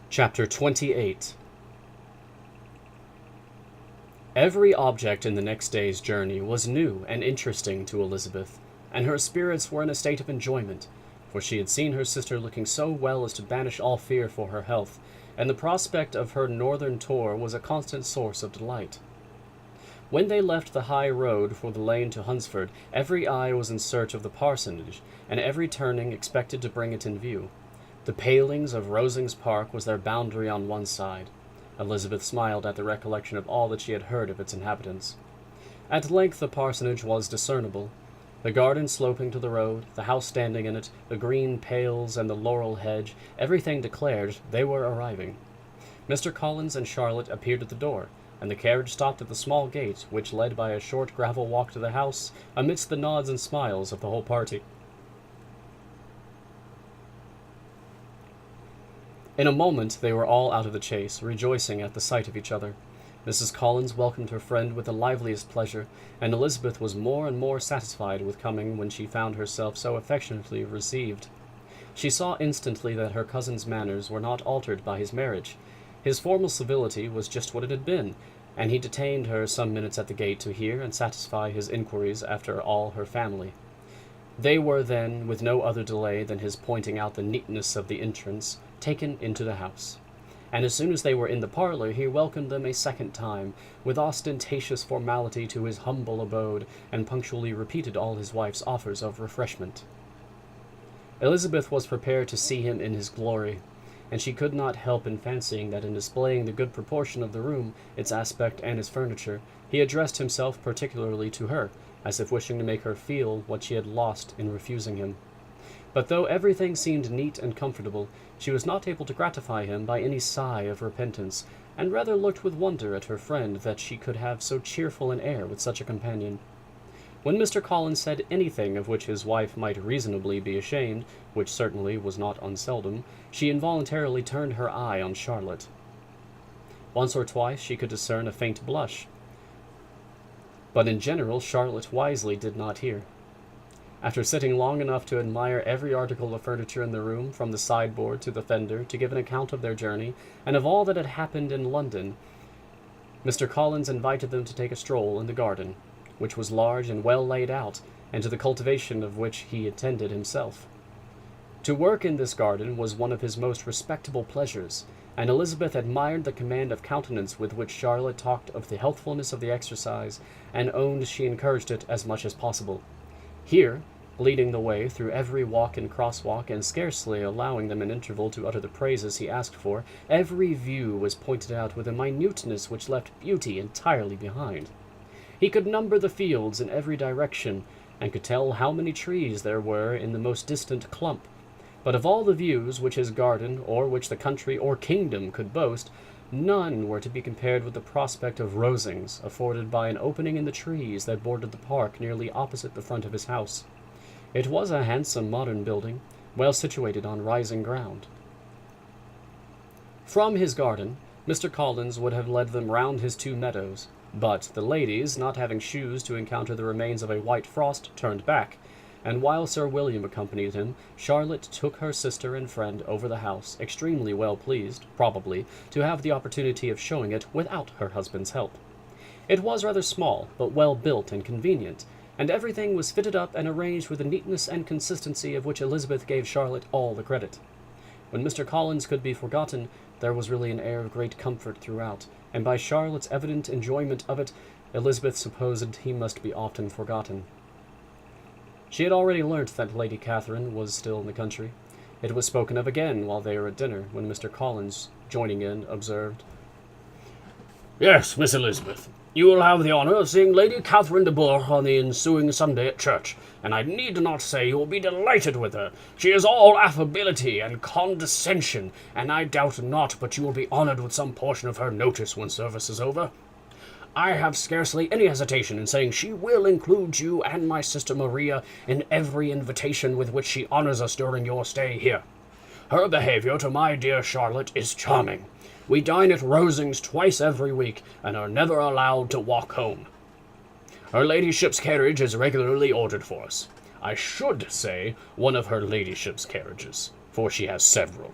Chapter 28. Every object in the next day's journey was new and interesting to Elizabeth, and her spirits were in a state of enjoyment, for she had seen her sister looking so well as to banish all fear for her health, and the prospect of her northern tour was a constant source of delight. When they left the high road for the lane to Hunsford, every eye was in search of the parsonage, and every turning expected to bring it in view. The palings of Rosings Park was their boundary on one side. Elizabeth smiled at the recollection of all that she had heard of its inhabitants. At length the parsonage was discernible. The garden sloping to the road, the house standing in it, the green pales and the laurel hedge, everything declared they were arriving. Mr. Collins and Charlotte appeared at the door, and the carriage stopped at the small gate, which led by a short gravel walk to the house, amidst the nods and smiles of the whole party. In a moment they were all out of the chaise, rejoicing at the sight of each other. Mrs. Collins welcomed her friend with the liveliest pleasure, and Elizabeth was more and more satisfied with coming when she found herself so affectionately received. She saw instantly that her cousin's manners were not altered by his marriage. His formal civility was just what it had been, and he detained her some minutes at the gate to hear and satisfy his inquiries after all her family. They were then, with no other delay than his pointing out the neatness of the entrance, taken into the house. And as soon as they were in the parlor, he welcomed them a second time, with ostentatious formality to his humble abode, and punctually repeated all his wife's offers of refreshment. Elizabeth was prepared to see him in his glory, and she could not help in fancying that in displaying the good proportion of the room, its aspect and its furniture, he addressed himself particularly to her, as if wishing to make her feel what she had lost in refusing him. But though everything seemed neat and comfortable, she was not able to gratify him by any sigh of repentance, and rather looked with wonder at her friend that she could have so cheerful an air with such a companion. When Mr. Collins said anything of which his wife might reasonably be ashamed, which certainly was not unseldom, she involuntarily turned her eye on Charlotte. Once or twice she could discern a faint blush, but in general Charlotte wisely did not hear. After sitting long enough to admire every article of furniture in the room, from the sideboard to the fender, to give an account of their journey, and of all that had happened in London, Mr. Collins invited them to take a stroll in the garden, which was large and well laid out, and to the cultivation of which he attended himself. To work in this garden was one of his most respectable pleasures, and Elizabeth admired the command of countenance with which Charlotte talked of the healthfulness of the exercise, and owned she encouraged it as much as possible. Here, leading the way through every walk and crosswalk, and scarcely allowing them an interval to utter the praises he asked for, every view was pointed out with a minuteness which left beauty entirely behind. He could number the fields in every direction, and could tell how many trees there were in the most distant clump. But of all the views which his garden, or which the country or kingdom could boast, none were to be compared with the prospect of Rosings, afforded by an opening in the trees that bordered the park nearly opposite the front of his house. It was a handsome modern building, well situated on rising ground. From his garden, Mr. Collins would have led them round his two meadows, but the ladies, not having shoes to encounter the remains of a white frost, turned back, and while Sir William accompanied him, Charlotte took her sister and friend over the house, extremely well pleased, probably, to have the opportunity of showing it without her husband's help. It was rather small, but well built and convenient, and everything was fitted up and arranged with a neatness and consistency of which Elizabeth gave Charlotte all the credit. When Mr. Collins could be forgotten, there was really an air of great comfort throughout, and by Charlotte's evident enjoyment of it, Elizabeth supposed he must be often forgotten. She had already learnt that Lady Catherine was still in the country. It was spoken of again while they were at dinner, when Mr. Collins, joining in, observed, "Yes, Miss Elizabeth, you will have the honour of seeing Lady Catherine de Bourgh on the ensuing Sunday at church, and I need not say you will be delighted with her. She is all affability and condescension, and I doubt not but you will be honoured with some portion of her notice when service is over. I have scarcely any hesitation in saying she will include you and my sister Maria in every invitation with which she honours us during your stay here. Her behaviour to my dear Charlotte is charming. We dine at Rosings twice every week, and are never allowed to walk home. Her ladyship's carriage is regularly ordered for us. I should say one of her ladyship's carriages, for she has several.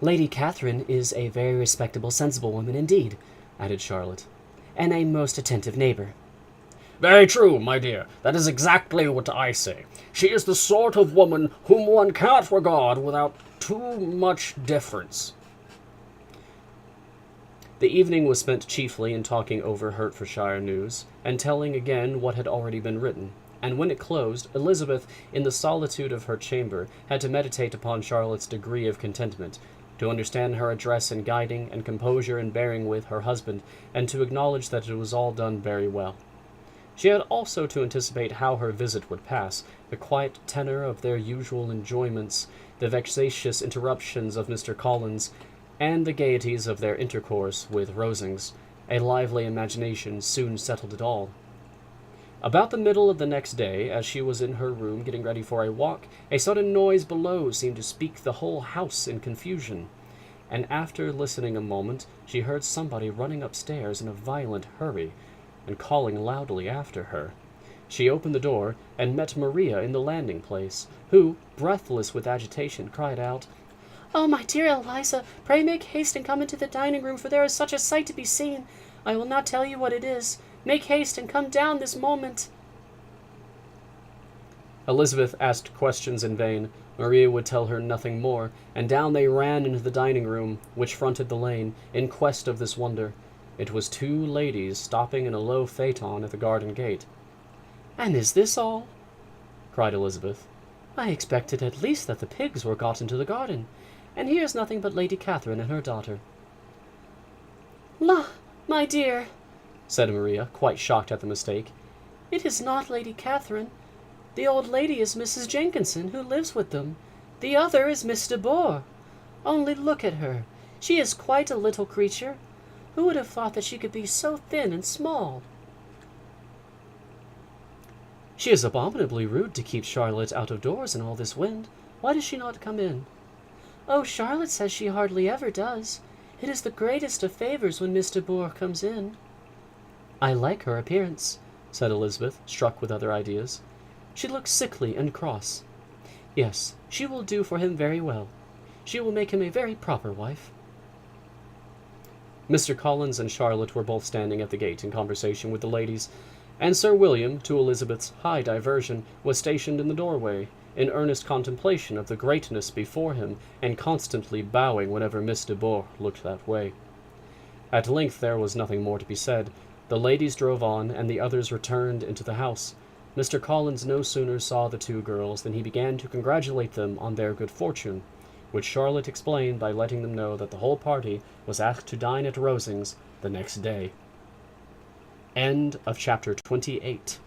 Lady Catherine is a very respectable, sensible woman indeed, added Charlotte, and a most attentive neighbor. Very true, my dear. That is exactly what I say. She is the sort of woman whom one cannot regard without too much deference. The evening was spent chiefly in talking over Hertfordshire news, and telling again what had already been written, and when it closed, Elizabeth, in the solitude of her chamber, had to meditate upon Charlotte's degree of contentment, to understand her address in guiding, and composure in bearing with, her husband, and to acknowledge that it was all done very well. She had also to anticipate how her visit would pass, the quiet tenor of their usual enjoyments, the vexatious interruptions of Mr. Collins, and the gaieties of their intercourse with Rosings. A lively imagination soon settled it all. About the middle of the next day, as she was in her room getting ready for a walk, a sudden noise below seemed to speak the whole house in confusion, and after listening a moment, she heard somebody running upstairs in a violent hurry, and calling loudly after her. She opened the door, and met Maria in the landing-place, who, breathless with agitation, cried out, "Oh, my dear Eliza, pray make haste and come into the dining-room, for there is such a sight to be seen. I will not tell you what it is. Make haste and come down this moment." Elizabeth asked questions in vain. Maria would tell her nothing more, and down they ran into the dining-room, which fronted the lane, in quest of this wonder. It was two ladies stopping in a low phaeton at the garden gate. "And is this all?" cried Elizabeth. "I expected at least that the pigs were got into the garden, and here's nothing but Lady Catherine and her daughter." "La, my dear," said Maria, quite shocked at the mistake, "it is not Lady Catherine. The old lady is Mrs. Jenkinson, who lives with them. The other is Miss de Bourgh. Only look at her. She is quite a little creature. Who would have thought that she could be so thin and small?" "She is abominably rude to keep Charlotte out of doors in all this wind. Why does she not come in?" "Oh, Charlotte says she hardly ever does. It is the greatest of favors when Miss de Bourgh comes in." "I like her appearance," said Elizabeth, struck with other ideas. "She looks sickly and cross. Yes, she will do for him very well. She will make him a very proper wife." Mr. Collins and Charlotte were both standing at the gate in conversation with the ladies, and Sir William, to Elizabeth's high diversion, was stationed in the doorway, in earnest contemplation of the greatness before him, and constantly bowing whenever Miss de Bourgh looked that way. At length there was nothing more to be said. The ladies drove on, and the others returned into the house. Mr. Collins no sooner saw the two girls than he began to congratulate them on their good fortune, which Charlotte explained by letting them know that the whole party was asked to dine at Rosings the next day. End of chapter 28.